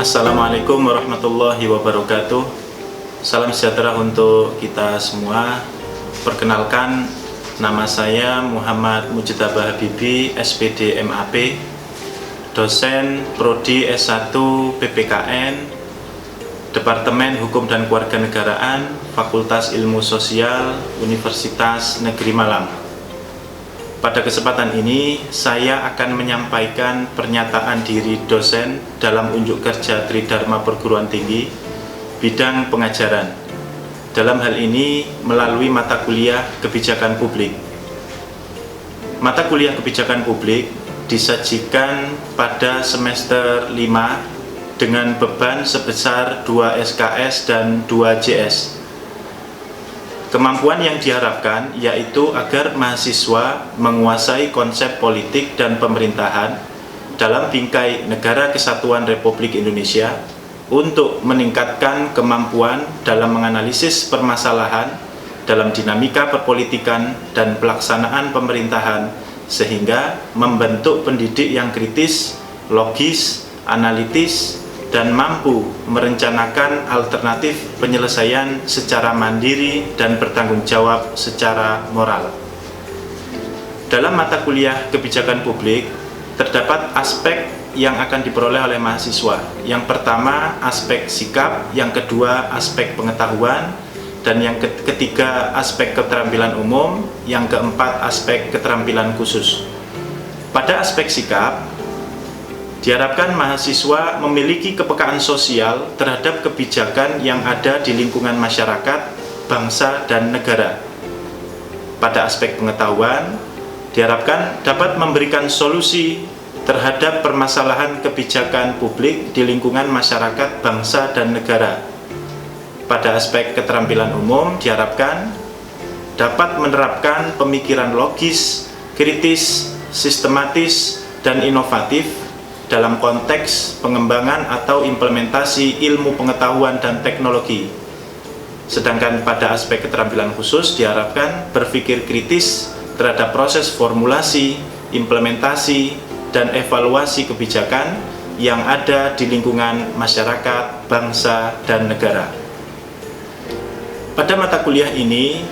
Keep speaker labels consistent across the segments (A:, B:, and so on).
A: Assalamualaikum warahmatullahi wabarakatuh. Salam sejahtera untuk kita semua. Perkenalkan, nama saya Muhammad Mujtaba Habibi, SPD MAP, dosen Prodi S1 PPKN, Departemen Hukum dan Kewarganegaraan, Fakultas Ilmu Sosial, Universitas Negeri Malang. Pada kesempatan ini, saya akan menyampaikan pernyataan diri dosen dalam unjuk kerja Tridharma Perguruan Tinggi, bidang pengajaran. Dalam hal ini, melalui mata kuliah Kebijakan Publik. Mata kuliah Kebijakan Publik disajikan pada semester 5 dengan beban sebesar 2 SKS dan 2 JS. Kemampuan yang diharapkan yaitu agar mahasiswa menguasai konsep politik dan pemerintahan dalam bingkai Negara Kesatuan Republik Indonesia untuk meningkatkan kemampuan dalam menganalisis permasalahan dalam dinamika perpolitikan dan pelaksanaan pemerintahan sehingga membentuk pendidik yang kritis, logis, analitis, dan mampu merencanakan alternatif penyelesaian secara mandiri dan bertanggung jawab secara moral. Dalam mata kuliah Kebijakan Publik, terdapat aspek yang akan diperoleh oleh mahasiswa. Yang pertama, aspek sikap, yang kedua, aspek pengetahuan, dan yang ketiga, aspek keterampilan umum, yang keempat, aspek keterampilan khusus. Pada aspek sikap, diharapkan mahasiswa memiliki kepekaan sosial terhadap kebijakan yang ada di lingkungan masyarakat, bangsa, dan negara. Pada aspek pengetahuan, diharapkan dapat memberikan solusi terhadap permasalahan kebijakan publik di lingkungan masyarakat, bangsa, dan negara. Pada aspek keterampilan umum, diharapkan dapat menerapkan pemikiran logis, kritis, sistematis, dan inovatif dalam konteks pengembangan atau implementasi ilmu pengetahuan dan teknologi. Sedangkan pada aspek keterampilan khusus diharapkan berpikir kritis terhadap proses formulasi, implementasi, dan evaluasi kebijakan yang ada di lingkungan masyarakat, bangsa, dan negara. Pada mata kuliah ini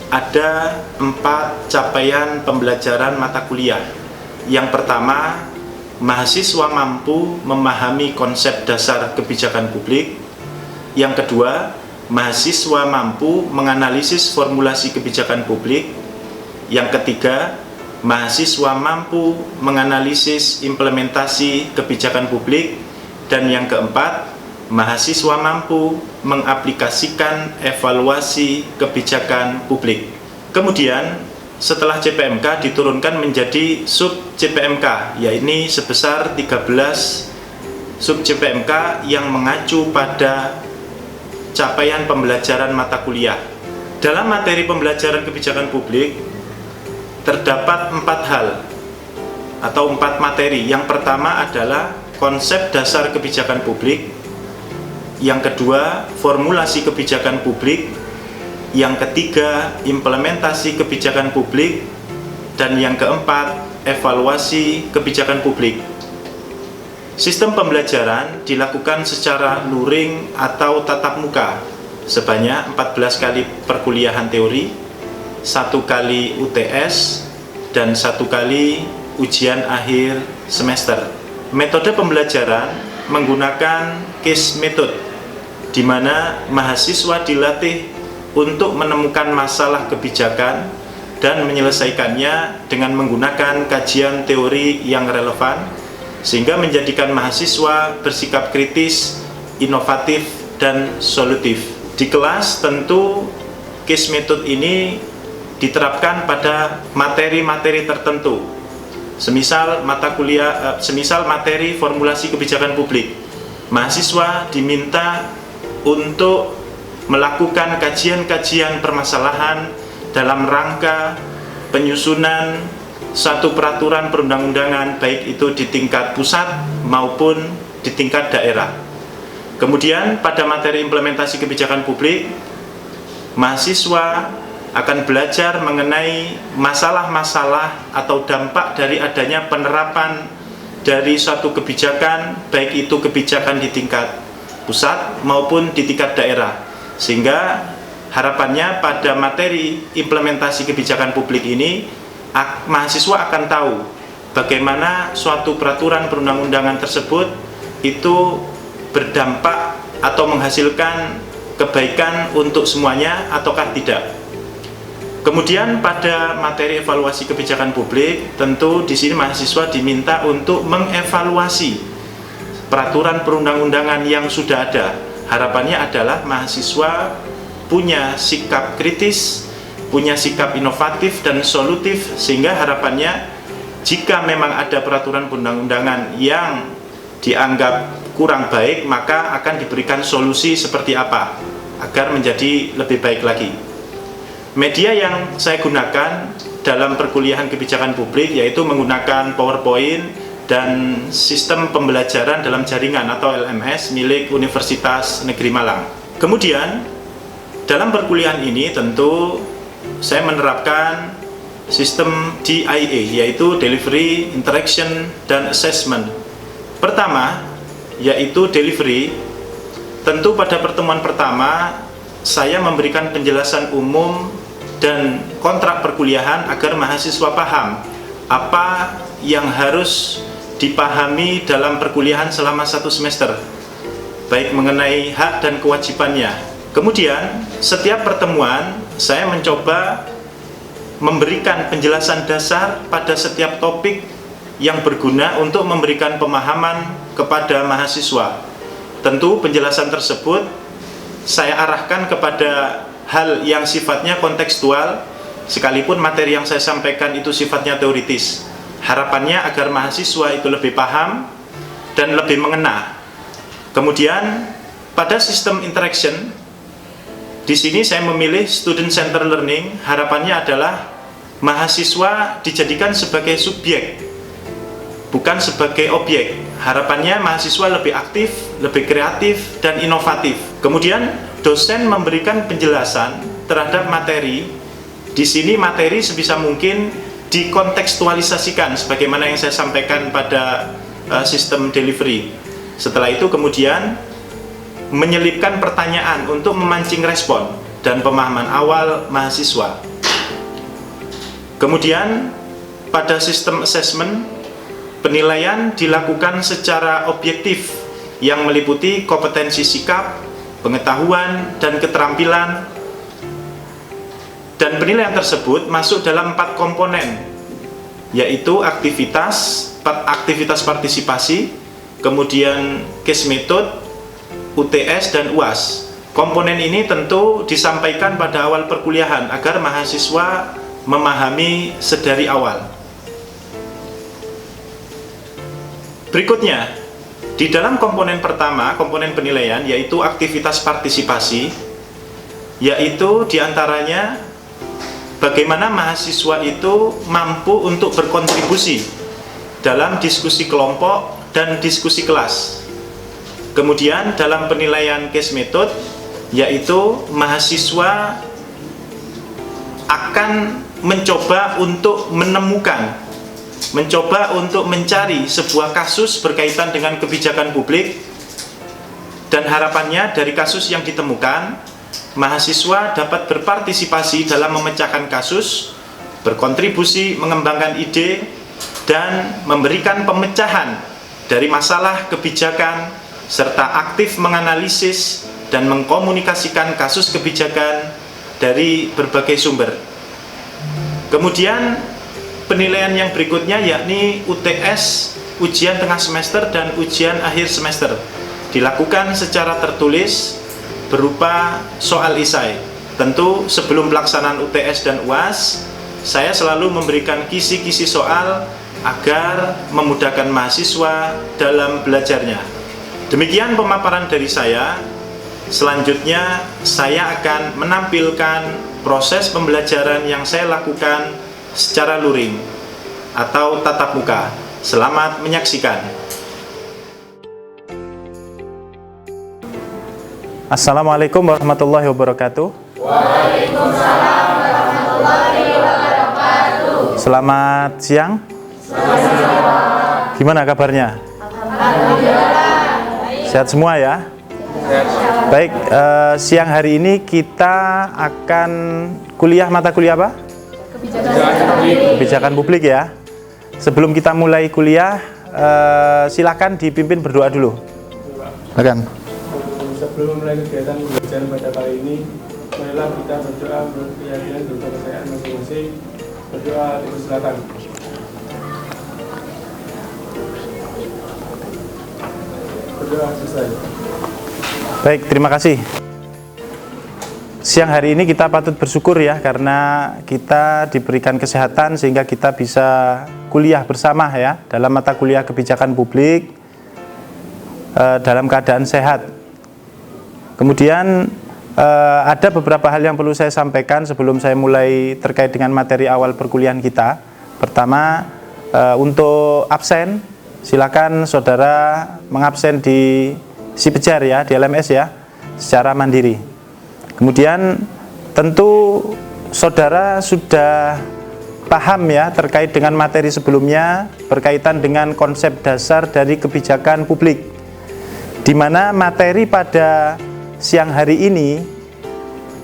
A: ada 4 capaian pembelajaran mata kuliah. Yang pertama, mahasiswa mampu memahami konsep dasar kebijakan publik. Yang kedua, mahasiswa mampu menganalisis formulasi kebijakan publik. Yang ketiga, mahasiswa mampu menganalisis implementasi kebijakan publik. Dan yang keempat, mahasiswa mampu mengaplikasikan evaluasi kebijakan publik. Kemudian, setelah CPMK diturunkan menjadi sub CPMK, yaitu sebesar 13 sub CPMK yang mengacu pada capaian pembelajaran mata kuliah. Dalam materi pembelajaran kebijakan publik terdapat 4 hal atau 4 materi. Yang pertama adalah konsep dasar kebijakan publik, yang kedua formulasi kebijakan publik, yang ketiga, implementasi kebijakan publik, dan yang keempat, evaluasi kebijakan publik. Sistem pembelajaran dilakukan secara luring atau tatap muka sebanyak 14 kali perkuliahan teori, 1 kali UTS, dan 1 kali ujian akhir semester. Metode pembelajaran menggunakan case method, di mana mahasiswa dilatih untuk menemukan masalah kebijakan dan menyelesaikannya dengan menggunakan kajian teori yang relevan, sehingga menjadikan mahasiswa bersikap kritis, inovatif, dan solutif. Di kelas tentu case method ini diterapkan pada materi-materi tertentu, semisal materi formulasi kebijakan publik. Mahasiswa diminta untuk melakukan kajian-kajian permasalahan dalam rangka penyusunan satu peraturan perundang-undangan, baik itu di tingkat pusat maupun di tingkat daerah. Kemudian pada materi implementasi kebijakan publik, mahasiswa akan belajar mengenai masalah-masalah atau dampak dari adanya penerapan dari suatu kebijakan, baik itu kebijakan di tingkat pusat maupun di tingkat daerah, sehingga harapannya pada materi implementasi kebijakan publik ini mahasiswa akan tahu bagaimana suatu peraturan perundang-undangan tersebut itu berdampak atau menghasilkan kebaikan untuk semuanya ataukah tidak. Kemudian pada materi evaluasi kebijakan publik, tentu di sini mahasiswa diminta untuk mengevaluasi peraturan perundang-undangan yang sudah ada. Harapannya adalah mahasiswa punya sikap kritis, punya sikap inovatif dan solutif, sehingga harapannya jika memang ada peraturan perundang-undangan yang dianggap kurang baik, maka akan diberikan solusi seperti apa agar menjadi lebih baik lagi. Media yang saya gunakan dalam perkuliahan kebijakan publik yaitu menggunakan PowerPoint dan sistem pembelajaran dalam jaringan atau LMS milik Universitas Negeri Malang. Kemudian dalam perkuliahan ini tentu saya menerapkan sistem DIA, yaitu Delivery, Interaction, dan Assessment. Pertama, yaitu Delivery. Tentu pada pertemuan pertama saya memberikan penjelasan umum dan kontrak perkuliahan agar mahasiswa paham apa yang harus dipahami dalam perkuliahan selama 1 semester, baik mengenai hak dan kewajibannya. Kemudian setiap pertemuan saya mencoba memberikan penjelasan dasar pada setiap topik yang berguna untuk memberikan pemahaman kepada mahasiswa. Tentu penjelasan tersebut saya arahkan kepada hal yang sifatnya kontekstual, sekalipun materi yang saya sampaikan itu sifatnya teoritis. Harapannya agar mahasiswa itu lebih paham dan lebih mengena. Kemudian pada sistem interaction, di sini saya memilih student center learning. Harapannya adalah mahasiswa dijadikan sebagai subjek, bukan sebagai objek. Harapannya mahasiswa lebih aktif, lebih kreatif, dan inovatif. Kemudian dosen memberikan penjelasan terhadap materi. Di sini materi sebisa mungkin dikontekstualisasikan sebagaimana yang saya sampaikan pada sistem delivery. Setelah itu kemudian menyelipkan pertanyaan untuk memancing respon dan pemahaman awal mahasiswa. Kemudian pada sistem assessment, penilaian dilakukan secara objektif yang meliputi kompetensi sikap, pengetahuan, dan keterampilan. Dan penilaian tersebut masuk dalam 4 komponen, yaitu aktivitas partisipasi, kemudian case method, UTS, dan UAS. Komponen ini tentu disampaikan pada awal perkuliahan agar mahasiswa memahami sedari awal. Berikutnya, di dalam komponen pertama, komponen penilaian, yaitu aktivitas partisipasi, yaitu diantaranya bagaimana mahasiswa itu mampu untuk berkontribusi dalam diskusi kelompok dan diskusi kelas. Kemudian dalam penilaian case method, yaitu mahasiswa akan mencoba untuk mencoba untuk mencari sebuah kasus berkaitan dengan kebijakan publik, dan harapannya dari kasus yang ditemukan, mahasiswa dapat berpartisipasi dalam memecahkan kasus, berkontribusi mengembangkan ide, dan memberikan pemecahan dari masalah kebijakan, serta aktif menganalisis dan mengkomunikasikan kasus kebijakan dari berbagai sumber. Kemudian penilaian yang berikutnya yakni UTS, ujian tengah semester, dan ujian akhir semester, dilakukan secara tertulis berupa soal isai. Tentu sebelum pelaksanaan UTS dan UAS, saya selalu memberikan kisi-kisi soal agar memudahkan mahasiswa dalam belajarnya. Demikian pemaparan dari saya. Selanjutnya saya akan menampilkan proses pembelajaran yang saya lakukan secara luring atau tatap muka. Selamat menyaksikan. Assalamualaikum warahmatullahi wabarakatuh.
B: Waalaikumsalam warahmatullahi wabarakatuh.
A: Selamat siang.
B: Selamat siang.
A: Gimana kabarnya?
B: Alhamdulillah.
A: Sehat semua ya? Baik, siang hari ini kita akan kuliah mata kuliah apa? Kebijakan publik ya. Sebelum kita mulai kuliah, silakan dipimpin berdoa dulu. Silakan.
C: Sebelum mulai kegiatan pembelajaran pada kali ini, marilah kita berdoa menurut keyakinan dan kepercayaan masing-masing. Berdoa, silakan. Berdoa selesai.
A: Baik, terima kasih. Siang hari ini kita patut bersyukur ya, karena kita diberikan kesehatan sehingga kita bisa kuliah bersama ya dalam mata kuliah kebijakan publik dalam keadaan sehat. Kemudian ada beberapa hal yang perlu saya sampaikan sebelum saya mulai terkait dengan materi awal perkuliahan kita. Pertama, untuk absen, silakan saudara mengabsen di Sipejar ya, di LMS ya, secara mandiri. Kemudian tentu saudara sudah paham ya terkait dengan materi sebelumnya berkaitan dengan konsep dasar dari kebijakan publik, di mana materi pada siang hari ini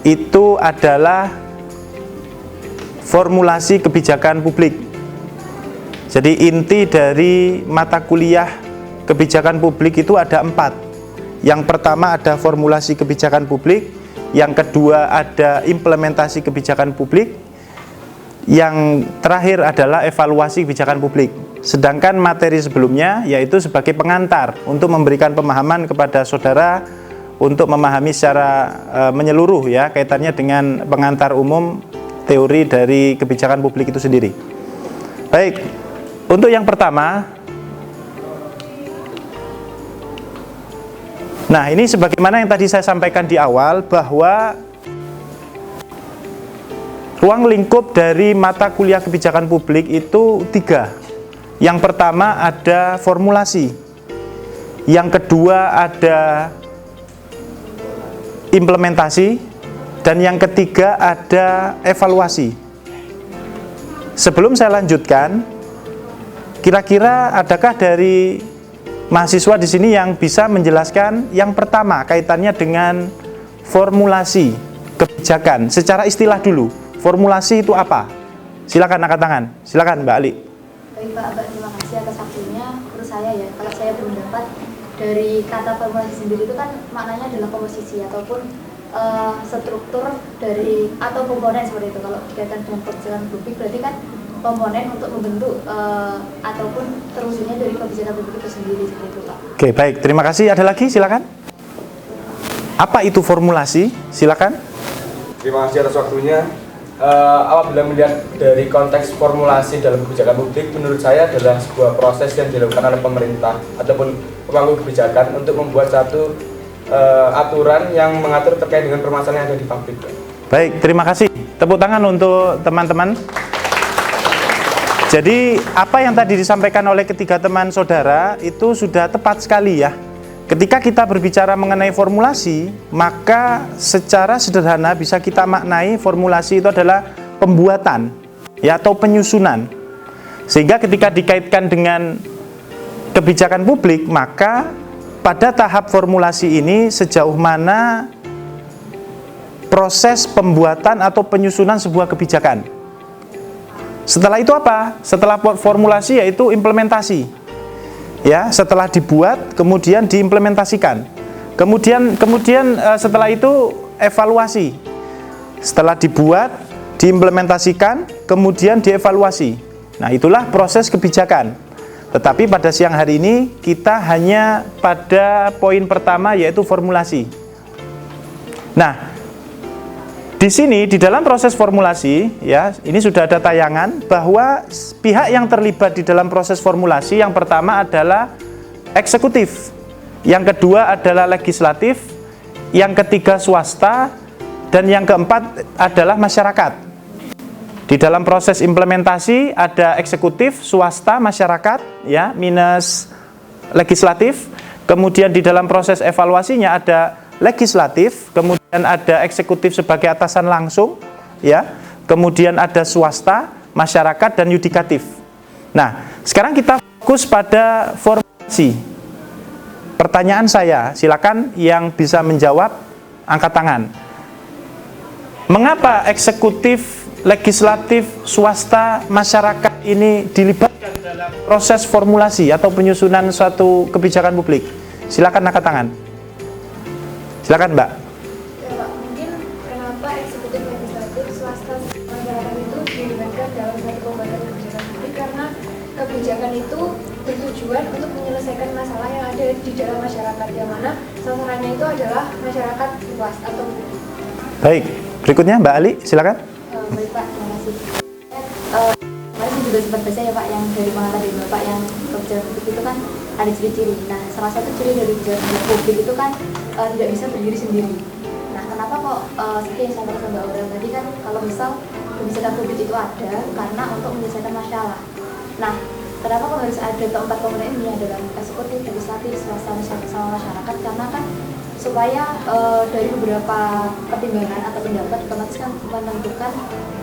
A: itu adalah formulasi kebijakan publik. Jadi inti dari mata kuliah kebijakan publik itu ada 4. Yang pertama ada formulasi kebijakan publik, yang kedua ada implementasi kebijakan publik, yang terakhir adalah evaluasi kebijakan publik. Sedangkan materi sebelumnya yaitu sebagai pengantar untuk memberikan pemahaman kepada saudara untuk memahami secara menyeluruh ya kaitannya dengan pengantar umum teori dari kebijakan publik itu sendiri. Baik, untuk yang pertama, nah ini sebagaimana yang tadi saya sampaikan di awal bahwa ruang lingkup dari mata kuliah kebijakan publik itu 3. Yang pertama ada formulasi, yang kedua ada implementasi, dan yang ketiga ada evaluasi. Sebelum saya lanjutkan, kira-kira adakah dari mahasiswa di sini yang bisa menjelaskan yang pertama kaitannya dengan formulasi kebijakan secara istilah dulu? Formulasi itu apa? Silakan angkat tangan. Silakan Mbak Ali.
B: Baik Pak, terima kasih atas waktunya. Menurut saya ya, kalau saya berpendapat dari kata formulasi sendiri itu kan maknanya adalah komposisi ataupun struktur dari atau komponen seperti itu. Kalau dikaitkan dengan kebijakan publik berarti kan komponen untuk membentuk ataupun terwujudnya dari kebijakan publik itu sendiri seperti itu Pak.
A: Oke, baik. Terima kasih. Ada lagi? Silakan. Apa itu formulasi? Silakan.
C: Terima kasih atas waktunya. Apabila melihat dari konteks formulasi dalam kebijakan publik, menurut saya adalah sebuah proses yang dilakukan oleh pemerintah ataupun pemangku kebijakan untuk membuat satu aturan yang mengatur terkait dengan permasalahan yang ada di publik.
A: Baik, terima kasih. Tepuk tangan untuk teman-teman. Jadi apa yang tadi disampaikan oleh ketiga teman saudara itu sudah tepat sekali ya. Ketika kita berbicara mengenai formulasi, maka secara sederhana bisa kita maknai formulasi itu adalah pembuatan ya, atau penyusunan. Sehingga ketika dikaitkan dengan kebijakan publik, maka pada tahap formulasi ini sejauh mana proses pembuatan atau penyusunan sebuah kebijakan. Setelah itu apa? Setelah formulasi yaitu implementasi. Ya, setelah dibuat kemudian diimplementasikan. Kemudian setelah itu evaluasi. Setelah dibuat, diimplementasikan, kemudian dievaluasi. Nah, itulah proses kebijakan. Tetapi pada siang hari ini kita hanya pada poin pertama yaitu formulasi. Nah, di sini di dalam proses formulasi ya, ini sudah ada tayangan bahwa pihak yang terlibat di dalam proses formulasi yang pertama adalah eksekutif, yang kedua adalah legislatif, yang ketiga swasta, dan yang keempat adalah masyarakat. Di dalam proses implementasi ada eksekutif, swasta, masyarakat ya, minus legislatif. Kemudian di dalam proses evaluasinya ada legislatif, kemudian ada eksekutif sebagai atasan langsung, ya, kemudian ada swasta, masyarakat, dan yudikatif. Nah, sekarang kita
D: Fokus pada formulasi. Pertanyaan saya, silakan yang bisa menjawab angkat tangan. Mengapa eksekutif, legislatif, swasta, masyarakat ini dilibatkan dalam proses formulasi atau penyusunan suatu kebijakan publik? Silakan angkat tangan. Silakan, Mbak.
B: Ya, Pak, mungkin kenapa eksekutif, legislatif, swasta, masyarakat itu dilibatkan dalam satu pembuatan kebijakan publik, karena kebijakan itu bertujuan untuk menyelesaikan masalah yang ada di dalam masyarakat, yang mana sasarannya itu adalah masyarakat luas atau
D: Baik, berikutnya Mbak Ali, silakan.
B: baik Pak, terima kasih. Kemarin juga sempat baca ya Pak, yang dari pengantar dari Bapak yang kebijakan publik itu kan ada ciri-ciri. Nah, salah satu ciri dari kebijakan publik itu kan tidak bisa berdiri sendiri. Nah, kenapa kok seperti yang saya katakan Mbak Aurel tadi kan, kalau misal kebijakan publik itu ada karena untuk menyelesaikan masalah. Nah, kenapa kok harus ada keempat komponen ini, adalah eksekutif, legislatif, swasta, sama masyarakat? Karena kan supaya dari beberapa pertimbangan atau pendapat otomatis kan menentukan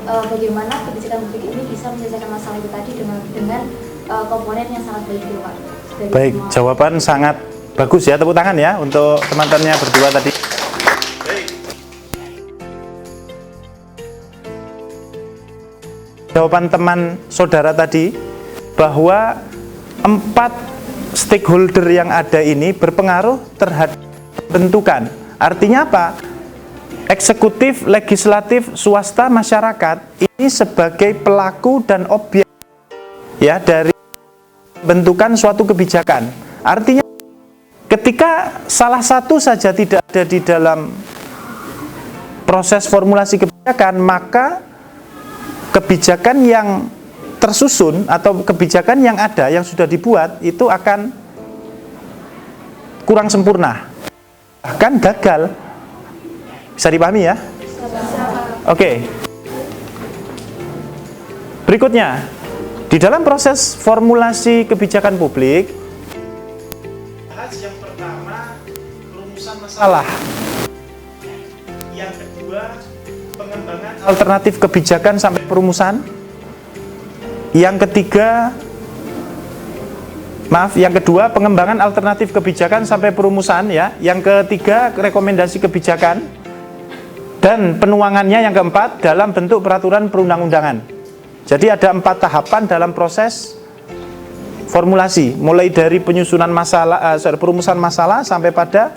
B: bagaimana kebijakan publik ini bisa menyelesaikan masalah itu tadi dengan komponen yang sangat baik itu Pak. Dari
D: Baik,
B: semua.
D: jawaban sangat bagus ya, tepuk tangan ya untuk teman-temannya berdua tadi. Jawaban teman saudara tadi bahwa 4 stakeholder yang ada ini berpengaruh terhadap bentukan. Artinya apa? Eksekutif, legislatif, swasta, masyarakat ini sebagai pelaku dan objek ya dari bentukan suatu kebijakan. Artinya ketika salah satu saja tidak ada di dalam proses formulasi kebijakan, maka kebijakan yang tersusun atau kebijakan yang ada yang sudah dibuat itu akan kurang sempurna, bahkan gagal. Bisa dipahami ya? Oke. Berikutnya, di dalam proses formulasi kebijakan publik, yang pertama perumusan masalah, yang kedua pengembangan alternatif kebijakan sampai perumusan, yang ketiga yang kedua pengembangan alternatif kebijakan sampai perumusan ya, yang ketiga rekomendasi kebijakan, dan penuangannya yang keempat dalam bentuk peraturan perundang-undangan. Jadi ada 4 tahapan dalam proses formulasi, mulai dari penyusunan masalah, perumusan masalah sampai pada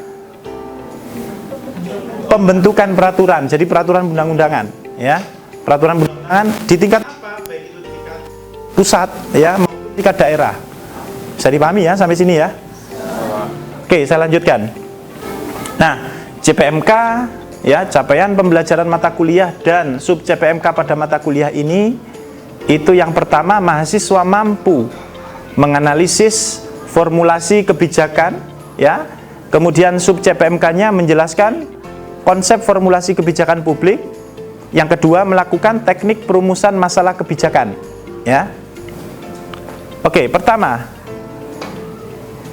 D: pembentukan peraturan. Jadi peraturan perundang-undangan, ya, peraturan perundang-undangan di tingkat apa? Baik itu di tingkat pusat, ya, maupun tingkat daerah. Bisa dipahami ya sampai sini ya? Oke, saya lanjutkan. Nah, CPMK, ya, capaian pembelajaran mata kuliah dan sub CPMK pada mata kuliah ini, itu yang pertama mahasiswa mampu menganalisis formulasi kebijakan, ya. Kemudian sub CPMK-nya menjelaskan konsep formulasi kebijakan publik. Yang kedua melakukan teknik perumusan masalah kebijakan, ya. Oke, pertama,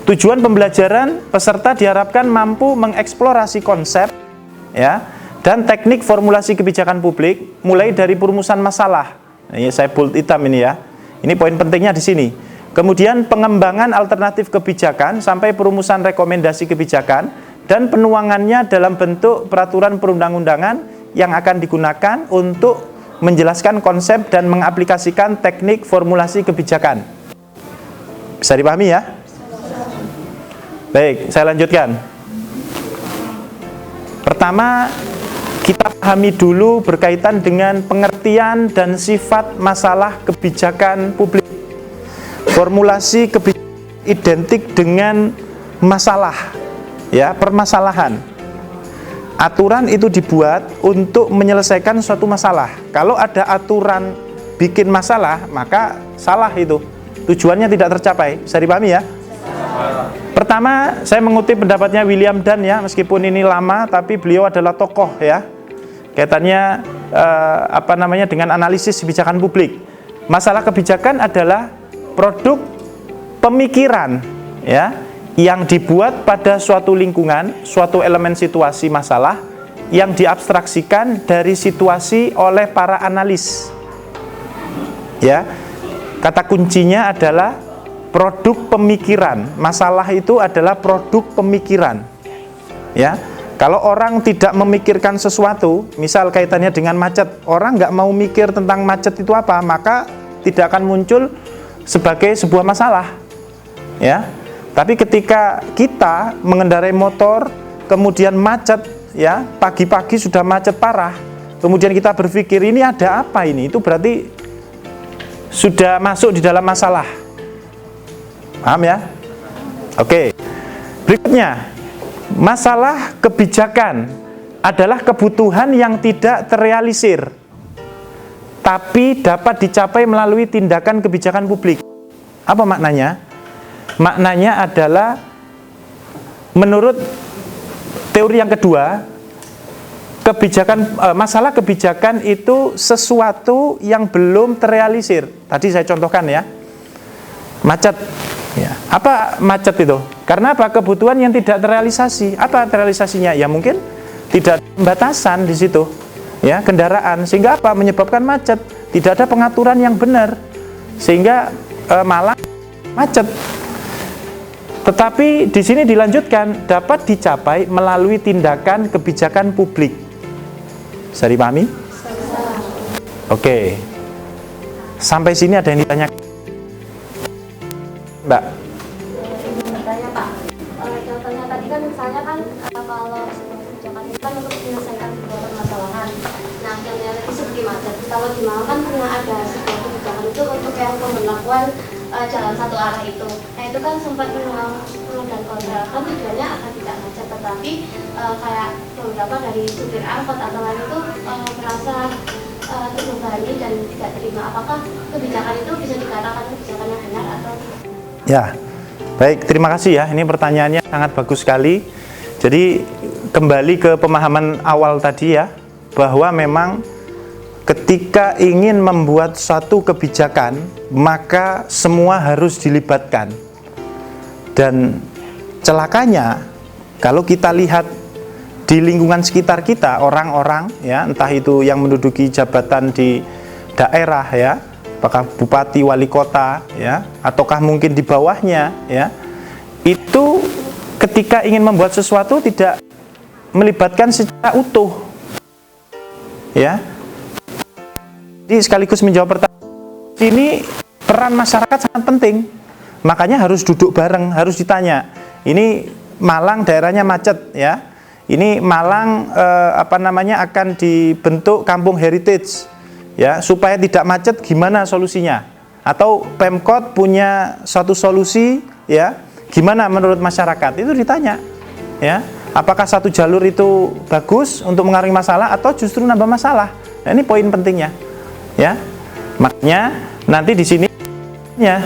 D: tujuan pembelajaran peserta diharapkan mampu mengeksplorasi konsep, ya, dan teknik formulasi kebijakan publik mulai dari perumusan masalah. Ini saya bold hitam ini ya. Ini poin pentingnya di sini. Kemudian pengembangan alternatif kebijakan sampai perumusan rekomendasi kebijakan dan penuangannya dalam bentuk peraturan perundang-undangan yang akan digunakan untuk menjelaskan konsep dan mengaplikasikan teknik formulasi kebijakan. Bisa dipahami ya? Baik, saya lanjutkan. Pertama, kita pahami dulu berkaitan dengan pengertian dan sifat masalah kebijakan publik. Formulasi kebijakan identik dengan masalah, ya, permasalahan. Aturan itu dibuat untuk menyelesaikan suatu masalah. Kalau ada aturan bikin masalah, maka salah itu. Tujuannya tidak tercapai. Bisa dipahami ya? Pertama, saya mengutip pendapatnya William Dunn ya, meskipun ini lama, tapi beliau adalah tokoh ya. Kaitannya dengan analisis kebijakan publik. Masalah kebijakan adalah produk pemikiran ya, yang dibuat pada suatu lingkungan, suatu elemen situasi masalah yang diabstraksikan dari situasi oleh para analis. Ya. Kata kuncinya adalah produk pemikiran. Masalah itu adalah produk pemikiran. Ya, kalau orang tidak memikirkan sesuatu, misal kaitannya dengan macet, orang nggak mau mikir tentang macet itu apa, maka tidak akan muncul sebagai sebuah masalah. Ya, tapi ketika kita mengendarai motor, kemudian macet, ya, pagi-pagi sudah macet parah, kemudian kita berpikir ini ada apa ini, itu berarti sudah masuk di dalam masalah. Paham ya? Oke. Berikutnya, masalah kebijakan adalah kebutuhan yang tidak terrealisir, tapi dapat dicapai melalui tindakan kebijakan publik. Apa maknanya? Maknanya adalah menurut teori yang kedua, masalah kebijakan itu sesuatu yang belum terrealisir. Tadi saya contohkan ya, macet. Ya. Apa macet itu? Karena apa? Kebutuhan yang tidak terrealisasi. Apa terrealisasinya? Ya mungkin tidak ada pembatasan di situ, ya, kendaraan, sehingga apa? Menyebabkan macet. Tidak ada pengaturan yang benar, sehingga malah macet. Tetapi di sini dilanjutkan dapat dicapai melalui tindakan kebijakan publik. Bisa dipahami? Oke. Sampai sini ada yang ditanya, Mbak?
B: Bertanya Pak, contohnya tadi kan misalnya kan kalau sebuah kebijakan itu kan untuk menyelesaikan sebuah permasalahan. Nah, contohnya tadi seperti macet. Kalau di Malang kan pernah ada sebuah kebijakan itu untuk yang pemberlakuan jalan satu arah itu. Nah, itu kan sempat pro dan kontra. Kan tujuannya akan tidak macet, tetapi kayak beberapa dari supir angkot atau lain itu merasa terbebani dan tidak terima. Apakah kebijakan itu bisa dikatakan kebijakan yang benar atau tidak?
D: Ya, baik, terima kasih ya. Ini pertanyaannya sangat bagus sekali. Jadi kembali ke pemahaman awal tadi ya, bahwa memang ketika ingin membuat suatu kebijakan, maka semua harus dilibatkan. Dan celakanya, kalau kita lihat di lingkungan sekitar kita, orang-orang ya, entah itu yang menduduki jabatan di daerah ya, apakah bupati, wali kota ya, ataukah mungkin di bawahnya ya, itu ketika ingin membuat sesuatu tidak melibatkan secara utuh ya. Jadi sekaligus menjawab pertanyaan ini, peran masyarakat sangat penting, makanya harus duduk bareng, harus ditanya, ini Malang daerahnya macet ya, ini Malang akan dibentuk kampung heritage ya, supaya tidak macet, gimana solusinya? Atau Pemkot punya suatu solusi ya, gimana menurut masyarakat? Itu ditanya ya, apakah satu jalur itu bagus untuk mengurangi masalah atau justru nambah masalah? Nah, ini poin pentingnya ya. Makanya nanti di sini ya.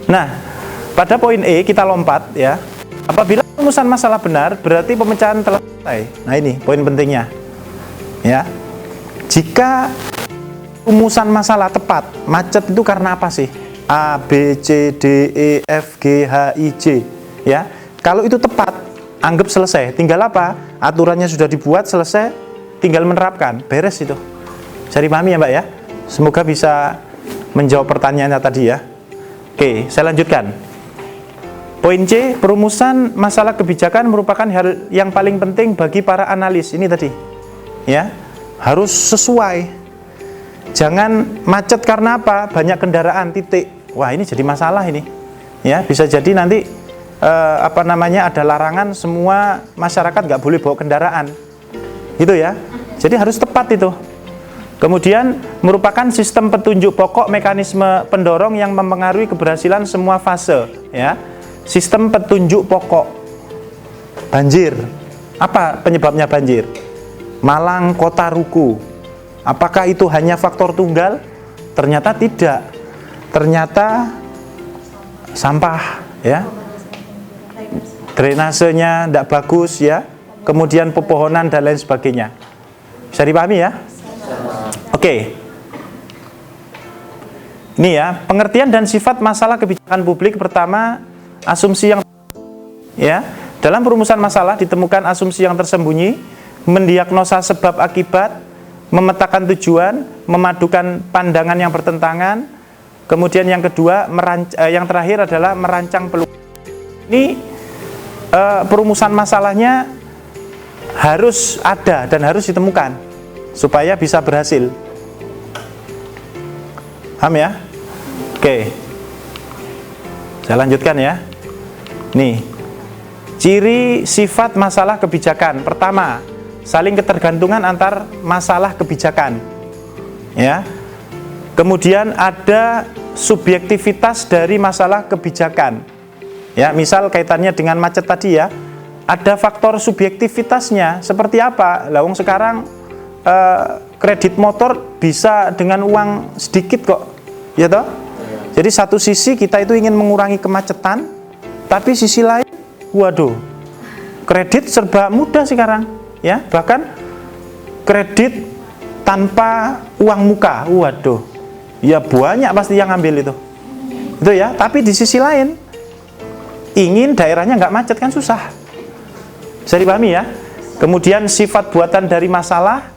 D: Nah, pada poin E kita lompat ya. Apabila rumusan masalah benar, berarti pemecahan telah selesai. Nah, ini poin pentingnya. Ya, jika rumusan masalah tepat, macet itu karena apa sih? A, B, C, D, E, F, G, H, I, J ya, kalau itu tepat, anggap selesai. Tinggal apa? Aturannya sudah dibuat, selesai, tinggal menerapkan, beres itu. Bisa dipahami ya Mbak ya? Semoga bisa menjawab pertanyaannya tadi ya. Oke, saya lanjutkan. Poin C, perumusan masalah kebijakan merupakan hal yang paling penting bagi para analis. Ini tadi ya, harus sesuai. Jangan macet karena apa? Banyak kendaraan, titik. Wah, ini jadi masalah ini ya, bisa jadi nanti ada larangan semua masyarakat nggak boleh bawa kendaraan gitu ya. Jadi harus tepat itu. Kemudian merupakan sistem petunjuk pokok mekanisme pendorong yang mempengaruhi keberhasilan semua fase ya. Sistem petunjuk pokok. Banjir, apa penyebabnya banjir? Malang kota ruku. Apakah itu hanya faktor tunggal? Ternyata tidak. Ternyata sampah ya, drainasenya tidak bagus ya, kemudian pepohonan dan lain sebagainya. Bisa dipahami ya? Oke. Ini ya, pengertian dan sifat masalah kebijakan publik. Pertama, asumsi yang ya, dalam perumusan masalah ditemukan asumsi yang tersembunyi, mendiagnosa sebab akibat, memetakan tujuan, memadukan pandangan yang bertentangan, Kemudian yang kedua, yang terakhir adalah merancang peluang. Ini perumusan masalahnya harus ada dan harus ditemukan supaya bisa berhasil. Paham ya? Oke. Saya lanjutkan ya. Nih, ciri sifat masalah kebijakan. Pertama, saling ketergantungan antar masalah kebijakan. Ya. Kemudian ada subjektivitas dari masalah kebijakan. Ya, misal kaitannya dengan macet tadi ya, ada faktor subjektivitasnya seperti apa? Lawang sekarang kredit motor bisa dengan uang sedikit kok, ya toh? Jadi satu sisi kita itu ingin mengurangi kemacetan, tapi sisi lain, waduh, kredit serba mudah sekarang, ya, bahkan kredit tanpa uang muka, waduh, ya banyak pasti yang ngambil itu ya. Tapi di sisi lain, ingin daerahnya nggak macet kan susah. Bisa dipahami ya. Kemudian sifat buatan dari masalah,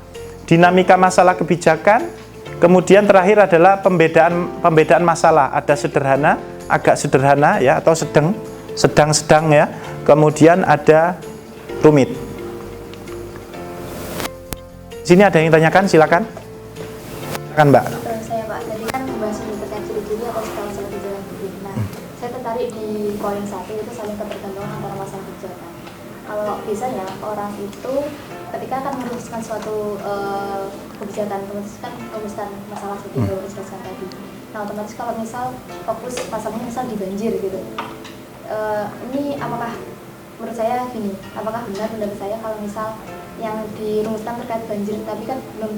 D: dinamika masalah kebijakan. Kemudian terakhir adalah pembedaan masalah. Ada sederhana, agak sederhana ya, atau sedang ya. Kemudian ada rumit. Sini ada yang tanyakan, silakan. Silakan Mbak.
B: Saya Pak, tadi kan membahas terkait ciri-ciri atau masalah kebijakan publik. Nah, saya tertarik di poin 1 itu saling ketergantungan antara masalah kebijakan. Kalau biasanya orang itu ketika akan merumuskan suatu kebijakan, merumuskan masalah seperti yang dijelaskan tadi. Nah, otomatis kalau misal fokus masalahnya misal di banjir gitu, ini apakah menurut saya gini, apakah benar pendapat saya kalau misal yang dirumuskan terkait banjir, tapi kan belum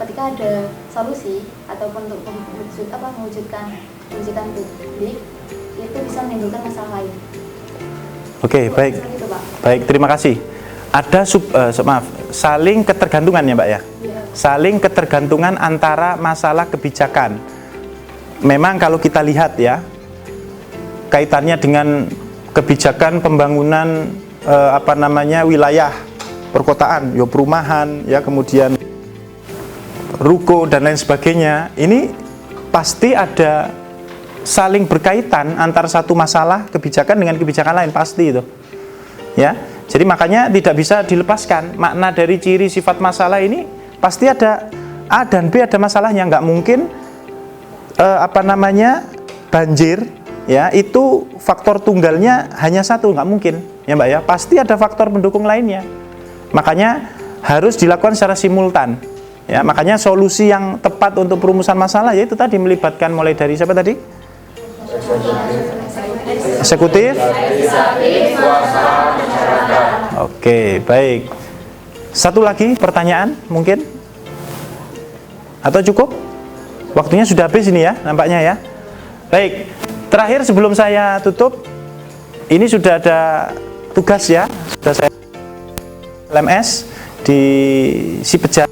B: ketika ada solusi ataupun untuk mewujudkan kebijakan publik itu bisa menimbulkan masalah lain.
D: Oke, baik.
B: Gitu, Pak.
D: Baik, terima kasih. Ada saling ketergantungan ya, Mbak ya. Saling ketergantungan antara masalah kebijakan. Memang kalau kita lihat ya, kaitannya dengan kebijakan pembangunan wilayah perkotaan, ya perumahan, ya kemudian ruko dan lain sebagainya. Ini pasti ada saling berkaitan antara satu masalah kebijakan dengan kebijakan lain, pasti itu. Ya. Jadi makanya tidak bisa dilepaskan. Makna dari ciri sifat masalah ini pasti ada A dan B, ada masalahnya. Nggak mungkin banjir ya itu faktor tunggalnya hanya satu, nggak mungkin ya Mbak ya. Pasti ada faktor pendukung lainnya. Makanya harus dilakukan secara simultan. Ya, makanya solusi yang tepat untuk perumusan masalah yaitu tadi melibatkan mulai dari siapa tadi? Eksekutif. Oke, baik. Satu lagi pertanyaan mungkin? Atau cukup? Waktunya sudah habis ini ya, nampaknya ya. Baik, terakhir sebelum saya tutup, ini sudah ada tugas ya, sudah saya LMS di Sipejar.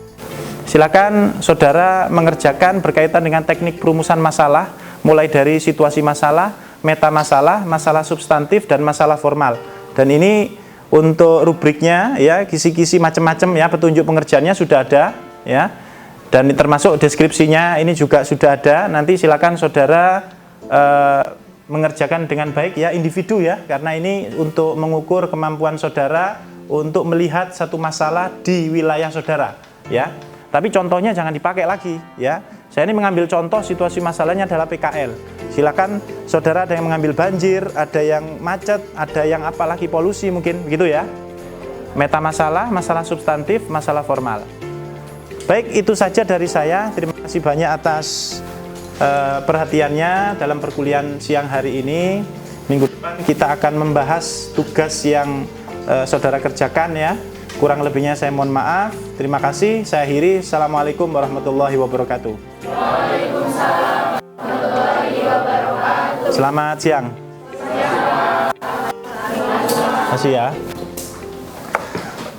D: Silakan saudara mengerjakan berkaitan dengan teknik perumusan masalah, mulai dari situasi masalah, meta masalah, masalah substantif dan masalah formal. Dan ini untuk rubriknya ya, kisi-kisi macam-macam ya, petunjuk pengerjaannya sudah ada ya. Dan termasuk deskripsinya ini juga sudah ada. Nanti silakan saudara mengerjakan dengan baik ya, individu ya, karena ini untuk mengukur kemampuan saudara untuk melihat satu masalah di wilayah saudara ya. Tapi contohnya jangan dipakai lagi ya. Saya ini mengambil contoh situasi masalahnya adalah PKL. Silakan saudara, ada yang mengambil banjir, ada yang macet, ada yang apalagi polusi mungkin begitu ya. Meta masalah, masalah substantif, masalah formal. Baik, itu saja dari saya. Terima kasih banyak atas perhatiannya dalam perkuliahan siang hari ini. Minggu depan kita akan membahas tugas yang saudara kerjakan ya. Kurang lebihnya saya mohon maaf. Terima kasih. Saya akhiri. Assalamualaikum warahmatullahi wabarakatuh. Waalaikumsalam warahmatullahi wabarakatuh. Selamat siang. Terima kasih ya.